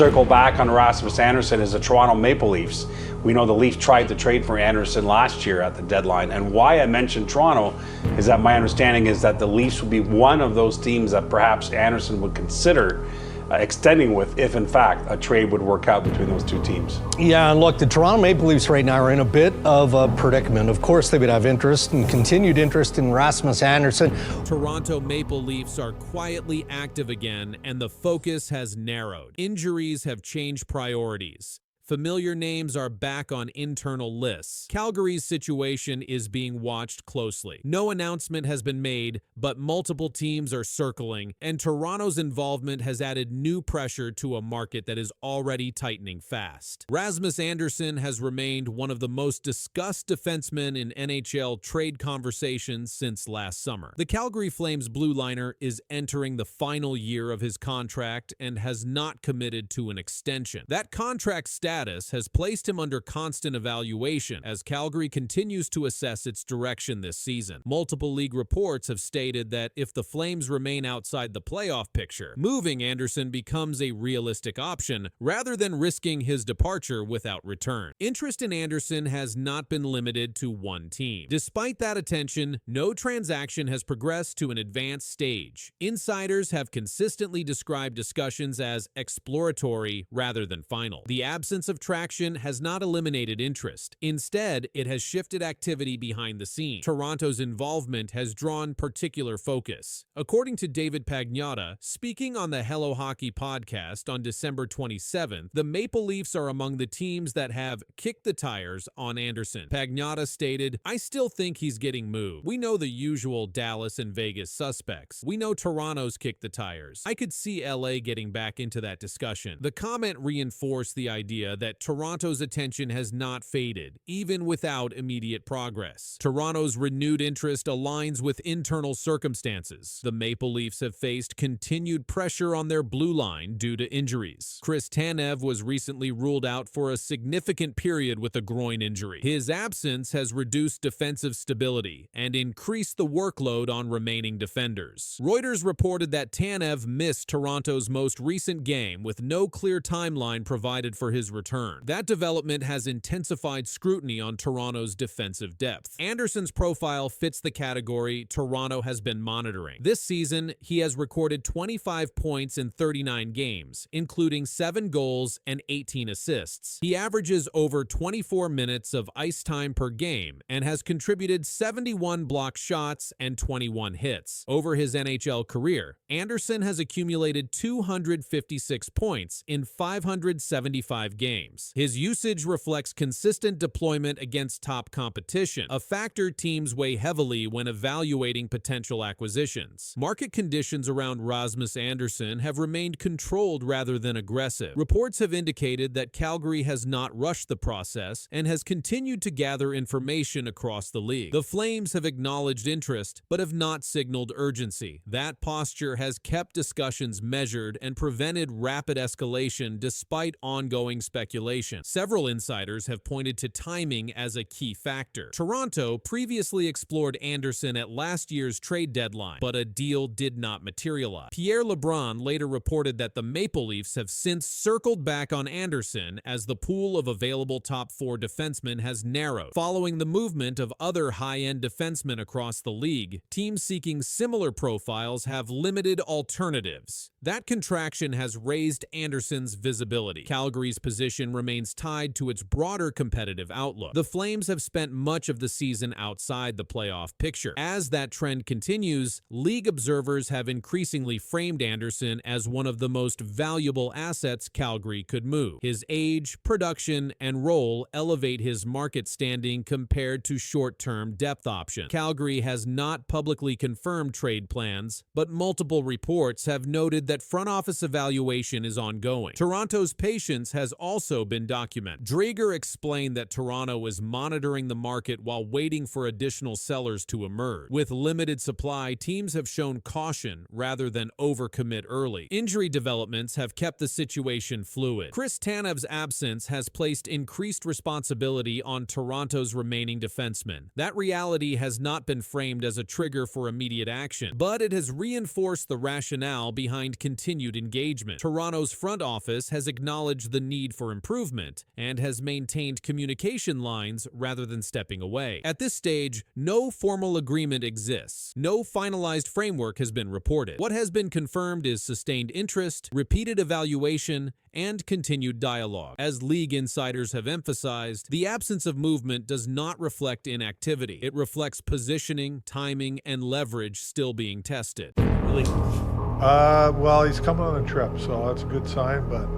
Circle back on Rasmus Andersson is the Toronto Maple Leafs. We know the Leafs tried to trade for Andersson last year at the deadline, and why I mentioned Toronto is that my understanding is that the Leafs would be one of those teams that perhaps Andersson would consider extending with if in fact a trade would work out between those two teams. Yeah, and look, the Toronto Maple Leafs right now are in a bit of a predicament. Of course, they would have interest and continued interest in Rasmus Andersson. Toronto Maple Leafs are quietly active again, and the focus has narrowed. Injuries have changed priorities. Familiar names are back on internal lists. Calgary's situation is being watched closely. No announcement has been made, but multiple teams are circling, and Toronto's involvement has added new pressure to a market that is already tightening fast. Rasmus Andersson has remained one of the most discussed defensemen in NHL trade conversations since last summer. The Calgary Flames blue liner is entering the final year of his contract and has not committed to an extension. That contract status has placed him under constant evaluation as Calgary continues to assess its direction this season. Multiple league reports have stated that if the Flames remain outside the playoff picture, moving Andersson becomes a realistic option rather than risking his departure without return. Interest in Andersson has not been limited to one team. Despite that attention, no transaction has progressed to an advanced stage. Insiders have consistently described discussions as exploratory rather than final. The absence of traction has not eliminated interest. Instead, it has shifted activity behind the scenes. Toronto's involvement has drawn particular focus. According to David Pagnotta, speaking on the Hello Hockey podcast on December 27th, the Maple Leafs are among the teams that have kicked the tires on Andersson. Pagnotta stated, "I still think he's getting moved. We know the usual Dallas and Vegas suspects. We know Toronto's kicked the tires. I could see LA getting back into that discussion." The comment reinforced the idea that Toronto's attention has not faded, even without immediate progress. Toronto's renewed interest aligns with internal circumstances. The Maple Leafs have faced continued pressure on their blue line due to injuries. Chris Tanev was recently ruled out for a significant period with a groin injury. His absence has reduced defensive stability and increased the workload on remaining defenders. Reuters reported that Tanev missed Toronto's most recent game with no clear timeline provided for his return. That development has intensified scrutiny on Toronto's defensive depth. Andersson's profile fits the category Toronto has been monitoring. This season, he has recorded 25 points in 39 games, including 7 goals and 18 assists. He averages over 24 minutes of ice time per game and has contributed 71 blocked shots and 21 hits. Over his NHL career, Andersson has accumulated 256 points in 575 games. His usage reflects consistent deployment against top competition, a factor teams weigh heavily when evaluating potential acquisitions. Market conditions around Rasmus Andersson have remained controlled rather than aggressive. Reports have indicated that Calgary has not rushed the process and has continued to gather information across the league. The Flames have acknowledged interest, but have not signaled urgency. That posture has kept discussions measured and prevented rapid escalation despite ongoing speculation. Several insiders have pointed to timing as a key factor. Toronto previously explored Andersson at last year's trade deadline, but a deal did not materialize. Pierre LeBrun later reported that the Maple Leafs have since circled back on Andersson as the pool of available top 4 defensemen has narrowed. Following the movement of other high-end defensemen across the league, teams seeking similar profiles have limited alternatives. That contraction has raised Andersson's visibility. Calgary's position remains tied to its broader competitive outlook. The Flames have spent much of the season outside the playoff picture. As that trend continues, league observers have increasingly framed Andersson as one of the most valuable assets Calgary could move. His age, production, and role elevate his market standing compared to short-term depth options. Calgary has not publicly confirmed trade plans, but multiple reports have noted that front office evaluation is ongoing. Toronto's patience has also also been documented. Drager explained that Toronto is monitoring the market while waiting for additional sellers to emerge. With limited supply, teams have shown caution rather than overcommit early. Injury developments have kept the situation fluid. Chris Tanev's absence has placed increased responsibility on Toronto's remaining defensemen. That reality has not been framed as a trigger for immediate action, but it has reinforced the rationale behind continued engagement. Toronto's front office has acknowledged the need for improvement and has maintained communication lines rather than stepping away. At this stage, no formal agreement exists. No finalized framework has been reported. What has been confirmed is sustained interest, repeated evaluation, and continued dialogue. As league insiders have emphasized, the absence of movement does not reflect inactivity. It reflects positioning, timing, and leverage still being tested. Well, he's coming on a trip, so that's a good sign, but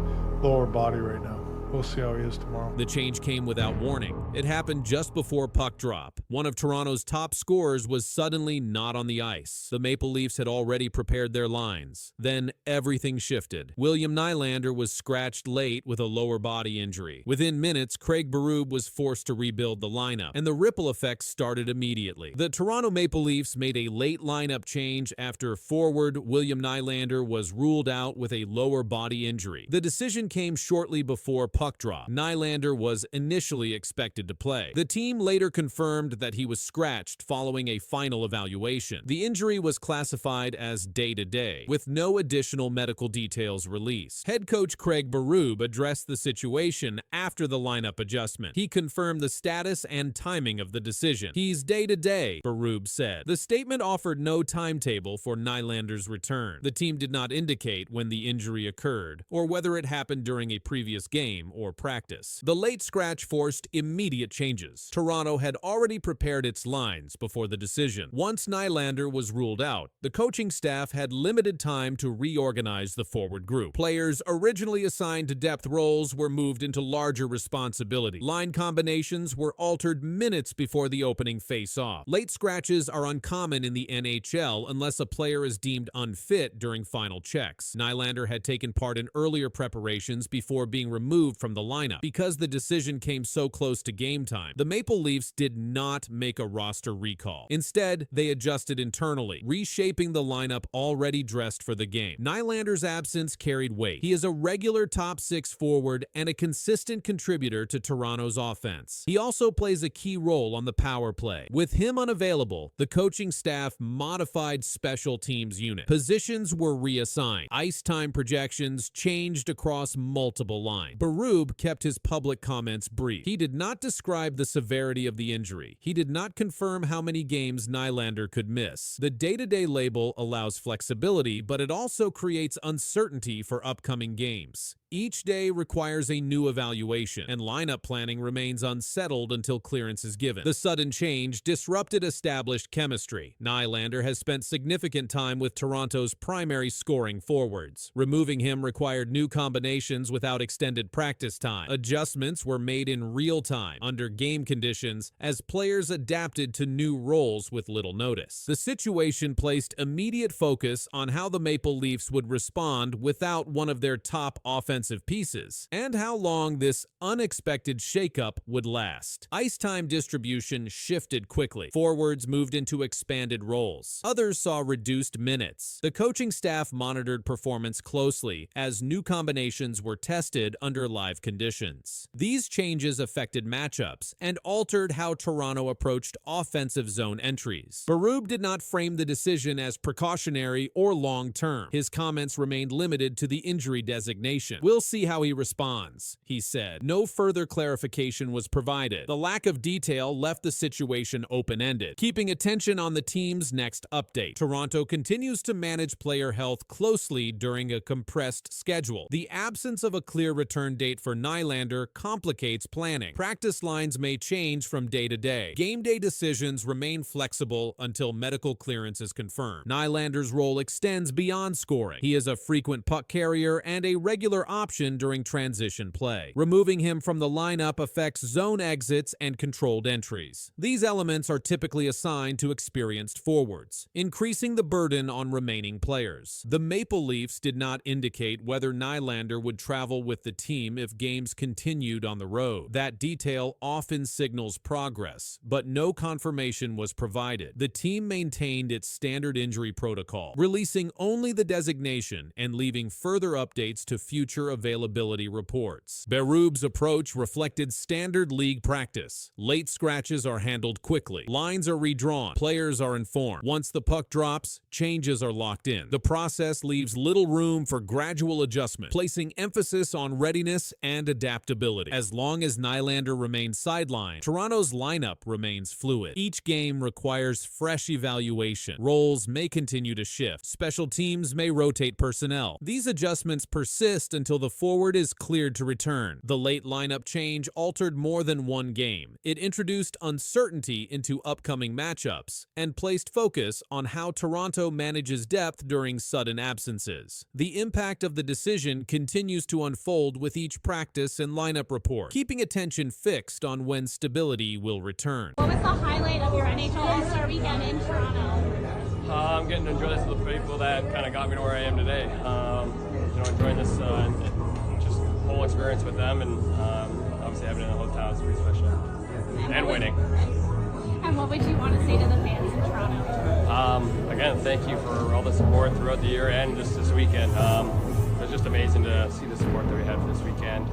lower body right now. We'll see how he is tomorrow. The change came without warning. It happened just before puck drop. One of Toronto's top scorers was suddenly not on the ice. The Maple Leafs had already prepared their lines. Then everything shifted. William Nylander was scratched late with a lower body injury. Within minutes, Craig Berube was forced to rebuild the lineup, and the ripple effects started immediately. The Toronto Maple Leafs made a late lineup change after forward William Nylander was ruled out with a lower body injury. The decision came shortly before puck drop. Nylander was initially expected to play. The team later confirmed that he was scratched following a final evaluation. The injury was classified as day-to-day, with no additional medical details released. Head coach Craig Berube addressed the situation after the lineup adjustment. He confirmed the status and timing of the decision. "He's day-to-day," Berube said. The statement offered no timetable for Nylander's return. The team did not indicate when the injury occurred or whether it happened during a previous game or practice. The late scratch forced immediate changes. Toronto had already prepared its lines before the decision. Once Nylander was ruled out, the coaching staff had limited time to reorganize the forward group. Players originally assigned to depth roles were moved into larger responsibility. Line combinations were altered minutes before the opening face-off. Late scratches are uncommon in the NHL unless a player is deemed unfit during final checks. Nylander had taken part in earlier preparations before being removed from the lineup. Because the decision came so close to game time, the Maple Leafs did not make a roster recall. Instead, they adjusted internally, reshaping the lineup already dressed for the game. Nylander's absence carried weight. He is a regular top six forward and a consistent contributor to Toronto's offense. He also plays a key role on the power play. With him unavailable, the coaching staff modified special teams unit. Positions were reassigned. Ice time projections changed across multiple lines. Berube kept his public comments brief. He did not describe the severity of the injury. He did not confirm how many games Nylander could miss. The day-to-day label allows flexibility, but it also creates uncertainty for upcoming games. Each day requires a new evaluation, and lineup planning remains unsettled until clearance is given. The sudden change disrupted established chemistry. Nylander has spent significant time with Toronto's primary scoring forwards. Removing him required new combinations without extended practice time. Adjustments were made in real time, under game conditions, as players adapted to new roles with little notice. The situation placed immediate focus on how the Maple Leafs would respond without one of their top offensive pieces, and how long this unexpected shakeup would last. Ice time distribution shifted quickly. Forwards moved into expanded roles. Others saw reduced minutes. The coaching staff monitored performance closely as new combinations were tested under live conditions. These changes affected matchups and altered how Toronto approached offensive zone entries. Berube did not frame the decision as precautionary or long-term. His comments remained limited to the injury designation. "We'll see how he responds," he said. No further clarification was provided. The lack of detail left the situation open-ended, keeping attention on the team's next update. Toronto continues to manage player health closely during a compressed schedule. The absence of a clear return date for Nylander complicates planning. Practice lines may change from day to day. Game day decisions remain flexible until medical clearance is confirmed. Nylander's role extends beyond scoring. He is a frequent puck carrier and a regular option during transition play. Removing him from the lineup affects zone exits and controlled entries. These elements are typically assigned to experienced forwards, increasing the burden on remaining players. The Maple Leafs did not indicate whether Nylander would travel with the team if games continued on the road. That detail often signals progress, but no confirmation was provided. The team maintained its standard injury protocol, releasing only the designation and leaving further updates to future availability reports. Berub's approach reflected standard league practice. Late scratches are handled quickly. Lines are redrawn. Players are informed. Once the puck drops, changes are locked in. The process leaves little room for gradual adjustment, placing emphasis on readiness and adaptability. As long as Nylander remains sidelined, Toronto's lineup remains fluid. Each game requires fresh evaluation. Roles may continue to shift. Special teams may rotate personnel. These adjustments persist until the forward is cleared to return. The late lineup change altered more than one game. It introduced uncertainty into upcoming matchups and placed focus on how Toronto manages depth during sudden absences. The impact of the decision continues to unfold with each practice and lineup report, keeping attention fixed on when stability will return. What was the highlight of your NHL All-Star weekend in Toronto? I'm getting to enjoy this with the people that kind of got me to where I am today. Enjoying this just whole experience with them, and obviously having it in the hotel is pretty special. And winning. And what would you want to say to the fans in Toronto? Again, thank you for all the support throughout the year and just this weekend. It was just amazing to see the support that we had for this weekend.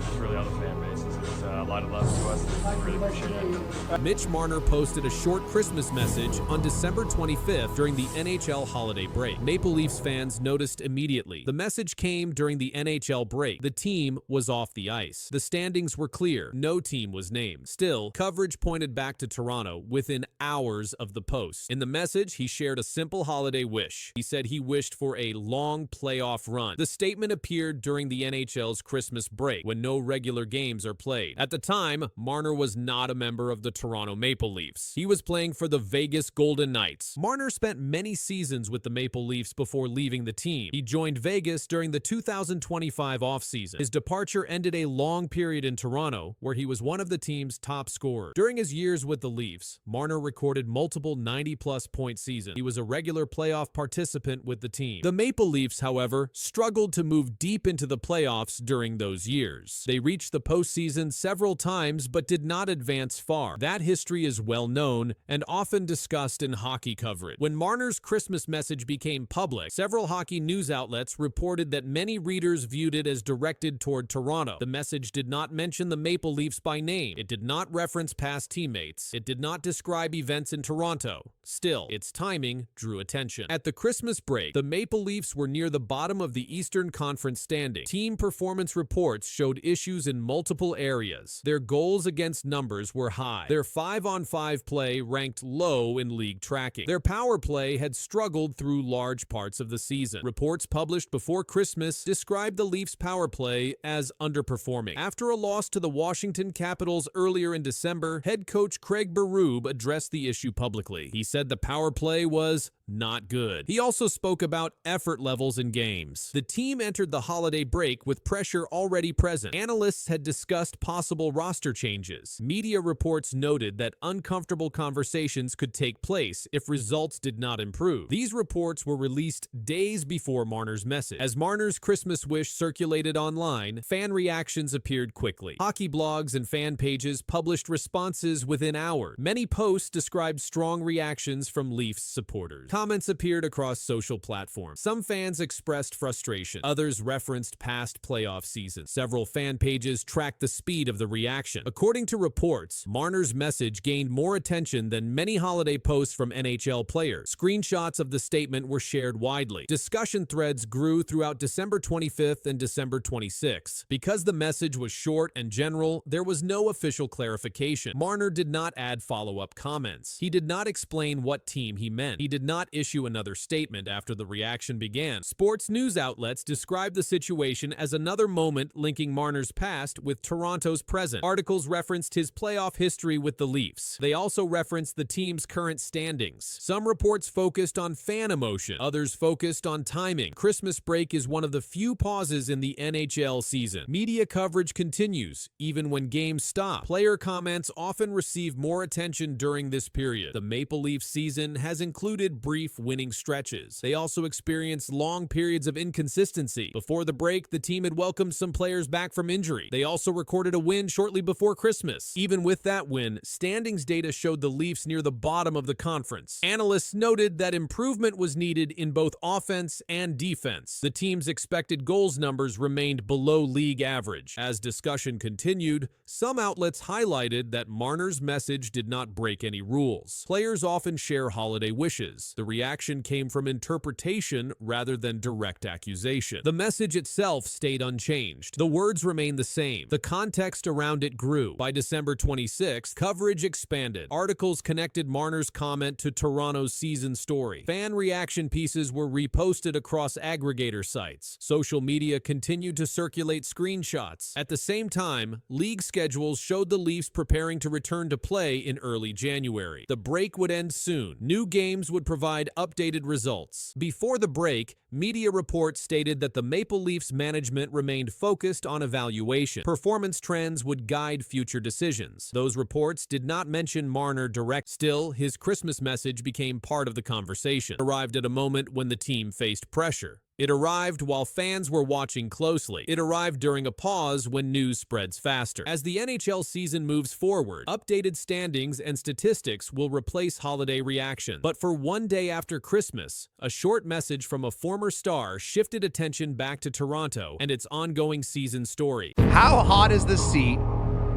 Just really all the fan base. It's a lot of love to us. I really appreciate it. Mitch Marner posted a short Christmas message on December 25th during the NHL holiday break. Maple Leafs fans noticed immediately. The message came during the NHL break. The team was off the ice. The standings were clear. No team was named. Still, coverage pointed back to Toronto within hours of the post. In the message, he shared a simple holiday wish. He said he wished for a long playoff run. The statement appeared during the NHL's Christmas break, when no regular games are played. At the time, Marner was not a member of the Toronto Maple Leafs. He was playing for the Vegas Golden Knights. Marner spent many seasons with the Maple Leafs before leaving the team. He joined Vegas during the 2025 offseason. His departure ended a long period in Toronto, where he was one of the team's top scorers. During his years with the Leafs, Marner recorded multiple 90-plus point seasons. He was a regular playoff participant with the team. The Maple Leafs, however, struggled to move deep into the playoffs during those years. They reached the postseason several times but did not advance far. That history is well known and often discussed in hockey coverage. When Marner's Christmas message became public, several hockey news outlets reported that many readers viewed it as directed toward Toronto. The message did not mention the Maple Leafs by name. It did not reference past teammates. It did not describe events in Toronto. Still, its timing drew attention. At the Christmas break, the Maple Leafs were near the bottom of the Eastern Conference standing. Team performance reports showed issues in multiple areas. Their goals against numbers were high. Their 5-on-5 play ranked low in league tracking. Their power play had struggled through large parts of the season. Reports published before Christmas described the Leafs' power play as underperforming. After a loss to the Washington Capitals earlier in December, head coach Craig Berube addressed the issue publicly. He said the power play was not good. He also spoke about effort levels in games. The team entered the holiday break with pressure already present. Analysts had discussed possible roster changes. Media reports noted that uncomfortable conversations could take place if results did not improve. These reports were released days before Marner's message. As Marner's Christmas wish circulated online, fan reactions appeared quickly. Hockey blogs and fan pages published responses within hours. Many posts described strong reactions from Leafs supporters. Comments appeared across social platforms. Some fans expressed frustration. Others referenced past playoff seasons. Several fan pages tracked the speed of the reaction. According to reports, Marner's message gained more attention than many holiday posts from NHL players. Screenshots of the statement were shared widely. Discussion threads grew throughout December 25th and December 26th. Because the message was short and general, there was no official clarification. Marner did not add follow-up comments. He did not explain what team he meant. He did not not issue another statement after the reaction began. Sports news outlets described the situation as another moment linking Marner's past with Toronto's present. Articles referenced his playoff history with the Leafs. They also referenced the team's current standings. Some reports focused on fan emotion, others focused on timing. Christmas break is one of the few pauses in the NHL season. Media coverage continues, even when games stop. Player comments often receive more attention during this period. The Maple Leafs season has included brief winning stretches. They also experienced long periods of inconsistency. Before the break, the team had welcomed some players back from injury. They also recorded a win shortly before Christmas. Even with that win, standings data showed the Leafs near the bottom of the conference. Analysts noted that improvement was needed in both offense and defense. The team's expected goals numbers remained below league average. As discussion continued, some outlets highlighted that Marner's message did not break any rules. Players often share holiday wishes. The reaction came from interpretation rather than direct accusation. The message itself stayed unchanged. The words remained the same. The context around it grew. By December 26th, coverage expanded. Articles connected Marner's comment to Toronto's season story. Fan reaction pieces were reposted across aggregator sites. Social media continued to circulate screenshots. At the same time, league schedules showed the Leafs preparing to return to play in early January. The break would end soon. New games would provide updated results. Before the break, media reports stated that the Maple Leafs management remained focused on evaluation. Performance trends would guide future decisions. Those reports did not mention Marner direct. Still, his Christmas message became part of the conversation. It arrived at a moment when the team faced pressure. It arrived while fans were watching closely. It arrived during a pause when news spreads faster. As the NHL season moves forward, updated standings and statistics will replace holiday reaction. But for one day after Christmas, a short message from a former star shifted attention back to Toronto and its ongoing season story. How hot is the seat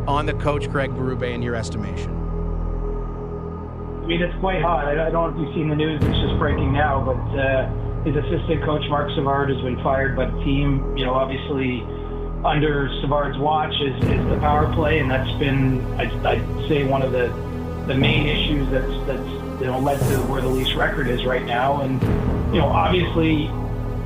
on the coach Craig Berube in your estimation? I mean, it's quite hot. I don't know if you've seen the news, it's just breaking now, but his assistant coach, Mark Savard, has been fired by the team. You know, obviously, under Savard's watch is the power play, and that's been, I'd say, one of the main issues that's led to where the Leafs record is right now. And, you know, obviously,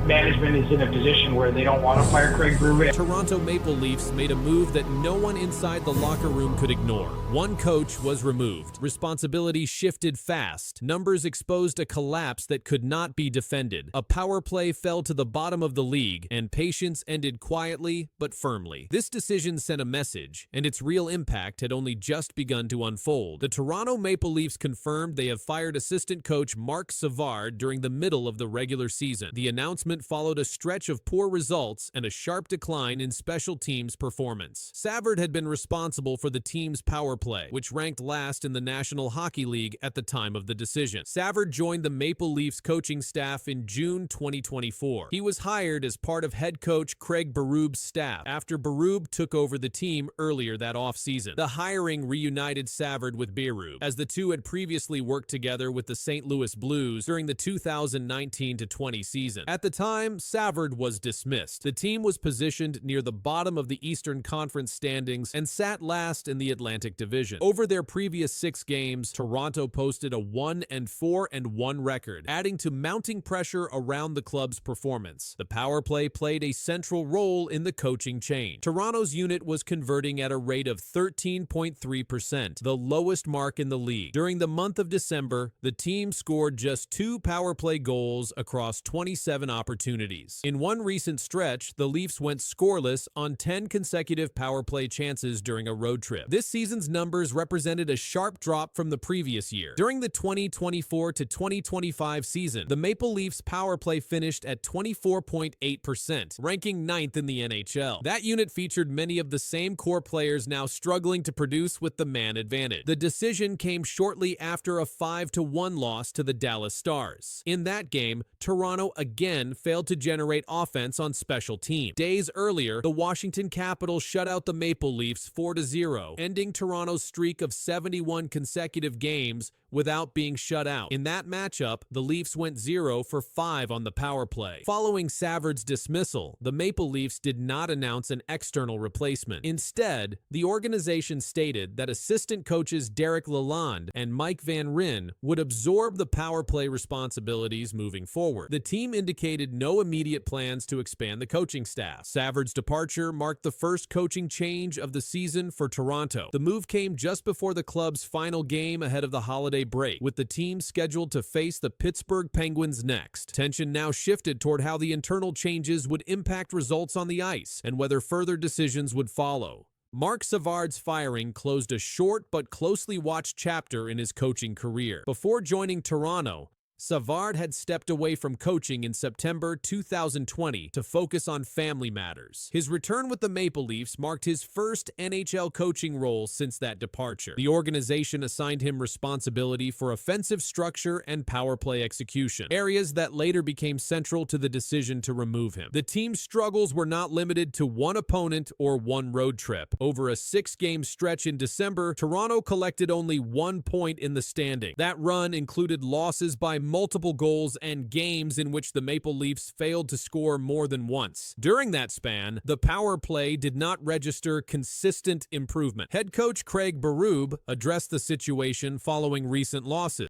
management is in a position where they don't want to fire Craig Berube. Toronto Maple Leafs made a move that no one inside the locker room could ignore. One coach was removed. Responsibility shifted fast. Numbers exposed a collapse that could not be defended. A power play fell to the bottom of the league, and patience ended quietly but firmly. This decision sent a message, and its real impact had only just begun to unfold. The Toronto Maple Leafs confirmed they have fired assistant coach Mark Savard during the middle of the regular season. The announcement followed a stretch of poor results and a sharp decline in special teams performance. Savard had been responsible for the team's power play, which ranked last in the National Hockey League at the time of the decision. Savard joined the Maple Leafs coaching staff in June 2024. He was hired as part of head coach Craig Berube's staff after Berube took over the team earlier that offseason. The hiring reunited Savard with Berube, as the two had previously worked together with the St. Louis Blues during the 2019-20 season. At the time, Savard was dismissed. The team was positioned near the bottom of the Eastern Conference standings and sat last in the Atlantic Division. Over their previous 6 games, Toronto posted a 1-4-1 record, adding to mounting pressure around the club's performance. The power play played a central role in the coaching change. Toronto's unit was converting at a rate of 13.3%, the lowest mark in the league. During the month of December, the team scored just 2 power play goals across 27 opportunities. In one recent stretch, the Leafs went scoreless on 10 consecutive power play chances during a road trip. This season's numbers represented a sharp drop from the previous year. During the 2024 to 2025 season, the Maple Leafs power play finished at 24.8%, ranking 9th in the NHL. That unit featured many of the same core players now struggling to produce with the man advantage. The decision came shortly after a 5-1 loss to the Dallas Stars. In that game, Toronto again failed to generate offense on special teams. Days earlier, the Washington Capitals shut out the Maple Leafs 4-0, ending Toronto's streak of 71 consecutive games without being shut out. In that matchup, the Leafs went 0 for 5 on the power play. Following Savard's dismissal, the Maple Leafs did not announce an external replacement. Instead, the organization stated that assistant coaches Derek Lalonde and Mike Van Ryn would absorb the power play responsibilities moving forward. The team indicated no immediate plans to expand the coaching staff. Savard's departure marked the first coaching change of the season for Toronto. The move came just before the club's final game ahead of the holiday break, with the team scheduled to face the Pittsburgh Penguins next. Tension now shifted toward how the internal changes would impact results on the ice and whether further decisions would follow. Marc Savard's firing closed a short but closely watched chapter in his coaching career. Before joining Toronto, Savard had stepped away from coaching in September 2020 to focus on family matters. His return with the Maple Leafs marked his first NHL coaching role since that departure. The organization assigned him responsibility for offensive structure and power play execution, areas that later became central to the decision to remove him. The team's struggles were not limited to one opponent or one road trip. Over a 6-game stretch in December, Toronto collected only 1 point in the standing. That run included losses by multiple goals and games in which the Maple Leafs failed to score more than once. During that span, the power play did not register consistent improvement. Head coach Craig Berube addressed the situation following recent losses.